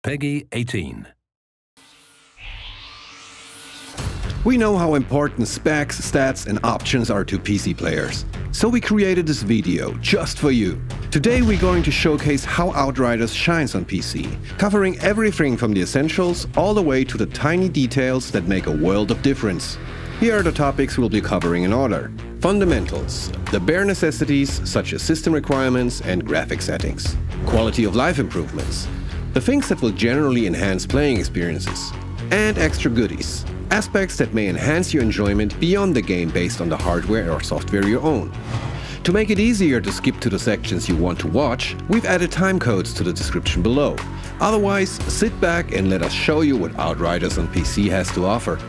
Peggy 18. We know how important specs, stats and options are to PC players. So we created this video just for you. Today we're going to showcase how Outriders shines on PC, covering everything from the essentials all the way to the tiny details that make a world of difference. Here are the topics we'll be covering in order. Fundamentals, the bare necessities such as system requirements and graphic settings. Quality of life improvements, the things that will generally enhance playing experiences. And extra goodies, aspects that may enhance your enjoyment beyond the game based on the hardware or software you own. To make it easier to skip to the sections you want to watch, we've added time codes to the description below. Otherwise, sit back and let us show you what Outriders on PC has to offer.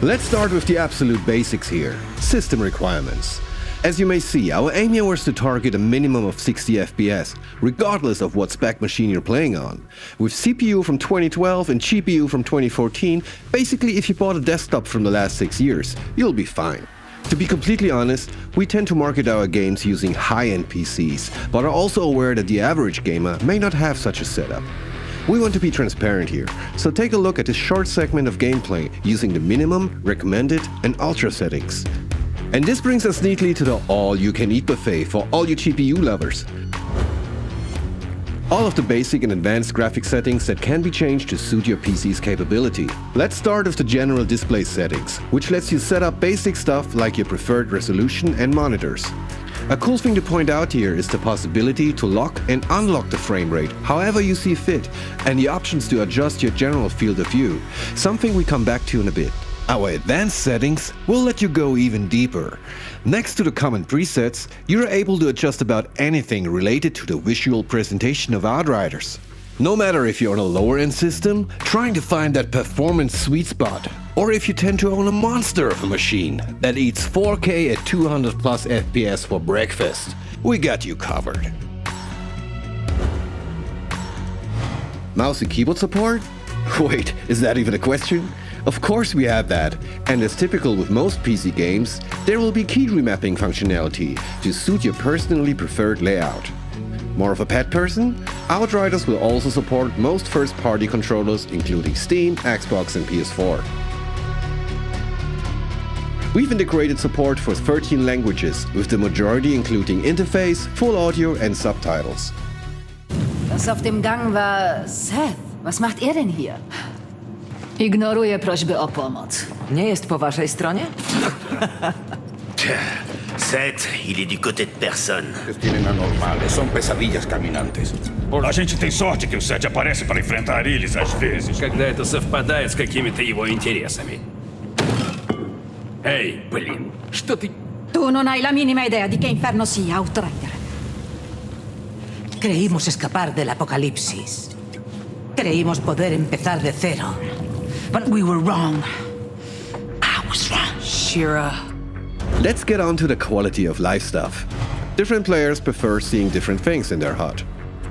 Let's start with the absolute basics here, system requirements. As you may see, our aim here was to target a minimum of 60 FPS, regardless of what spec machine you're playing on. With CPU from 2012 and GPU from 2014, basically if you bought a desktop from the last 6 years, you'll be fine. To be completely honest, we tend to market our games using high-end PCs, but are also aware that the average gamer may not have such a setup. We want to be transparent here, so take a look at this short segment of gameplay using the minimum, recommended and ultra settings. And this brings us neatly to the all-you-can-eat buffet for all you GPU lovers. All of the basic and advanced graphic settings that can be changed to suit your PC's capability. Let's start with the general display settings, which lets you set up basic stuff like your preferred resolution and monitors. A cool thing to point out here is the possibility to lock and unlock the frame rate however you see fit, and the options to adjust your general field of view, something we come back to in a bit. Our advanced settings will let you go even deeper. Next to the common presets, you're able to adjust about anything related to the visual presentation of Outriders. No matter if you're on a lower-end system, trying to find that performance sweet spot, or if you tend to own a monster of a machine that eats 4K at 200 plus FPS for breakfast, we got you covered. Mouse and keyboard support? Wait, is that even a question? Of course we have that, and as typical with most PC games, there will be key remapping functionality to suit your personally preferred layout. More of a pet person? Outriders will also support most first-party controllers including Steam, Xbox and PS4. We've integrated support for 13 languages, with the majority including interface, full audio and subtitles. Das auf dem Gang war Seth. Was macht er denn hier? Ignoruję prośby o pomoc. Nie jest po waszej stronie? Seth, il est du côté de personne. Eles tienen anormales, são pesadillas caminantes. A gente tem sorte que o Seth aparece para enfrentar eles às vezes. Когда это совпадает с какими-то его интересами. Эй, блин, что ты... Tu non hai la minima idea di che inferno sia, Outrider. Creímos escapar del apocalipsis. Creímos poder empezar de cero. But we were wrong. I was wrong. Shira. Let's get on to the quality of life stuff. Different players prefer seeing different things in their HUD.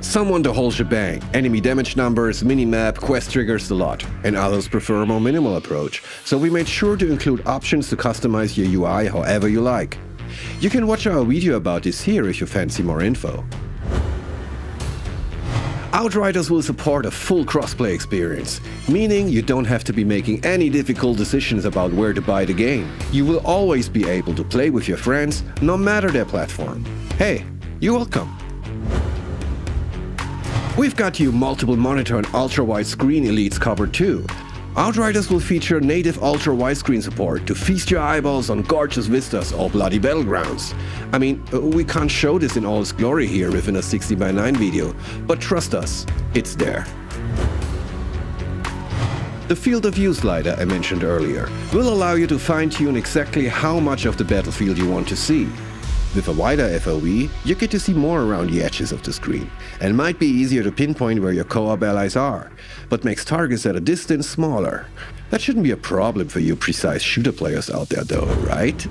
Some want the whole shebang, enemy damage numbers, minimap, quest triggers, the lot. And others prefer a more minimal approach, so we made sure to include options to customize your UI however you like. You can watch our video about this here if you fancy more info. Outriders will support a full crossplay experience, meaning you don't have to be making any difficult decisions about where to buy the game. You will always be able to play with your friends, no matter their platform. Hey, you're welcome. We've got you multiple monitor and ultra-widescreen elites covered too. Outriders will feature native ultra-widescreen support to feast your eyeballs on gorgeous vistas or bloody battlegrounds. I mean, we can't show this in all its glory here within a 60:9 video, but trust us, it's there. The field of view slider I mentioned earlier will allow you to fine-tune exactly how much of the battlefield you want to see. With a wider FOV, you get to see more around the edges of the screen, and might be easier to pinpoint where your co-op allies are, but makes targets at a distance smaller. That shouldn't be a problem for you precise shooter players out there though, right?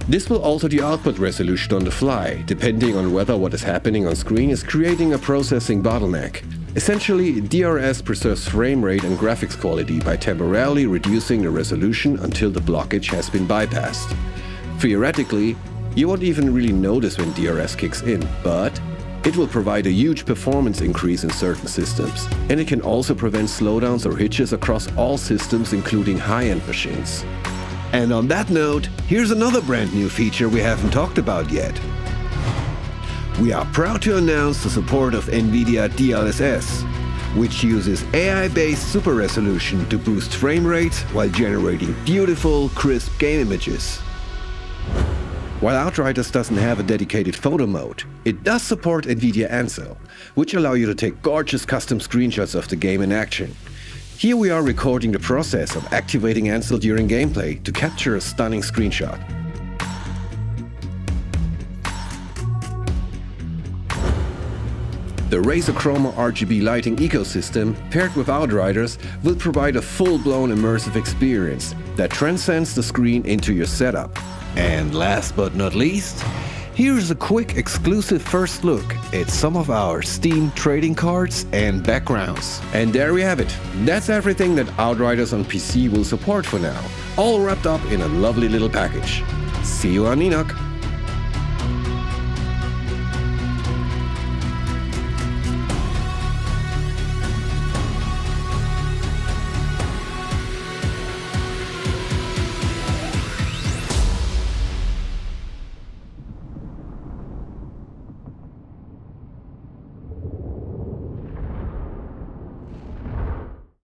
This will alter the output resolution on the fly, depending on whether what is happening on screen is creating a processing bottleneck. Essentially, DRS preserves frame rate and graphics quality by temporarily reducing the resolution until the blockage has been bypassed. Theoretically, you won't even really notice when DRS kicks in, but It will provide a huge performance increase in certain systems, and it can also prevent slowdowns or hitches across all systems, including high-end machines. And on that note, here's another brand new feature we haven't talked about yet. We are proud to announce the support of NVIDIA DLSS, which uses AI-based super resolution to boost frame rates while generating beautiful, crisp game images. While Outriders doesn't have a dedicated photo mode, it does support NVIDIA Ansel, which allow you to take gorgeous custom screenshots of the game in action. Here we are recording the process of activating Ansel during gameplay to capture a stunning screenshot. The Razer Chroma RGB lighting ecosystem, paired with Outriders, will provide a full-blown immersive experience that transcends the screen into your setup. And last but not least, here's a quick exclusive first look at some of our Steam trading cards and backgrounds. And there we have it. That's everything that Outriders on PC will support for now, all wrapped up in a lovely little package. See you on Enoch!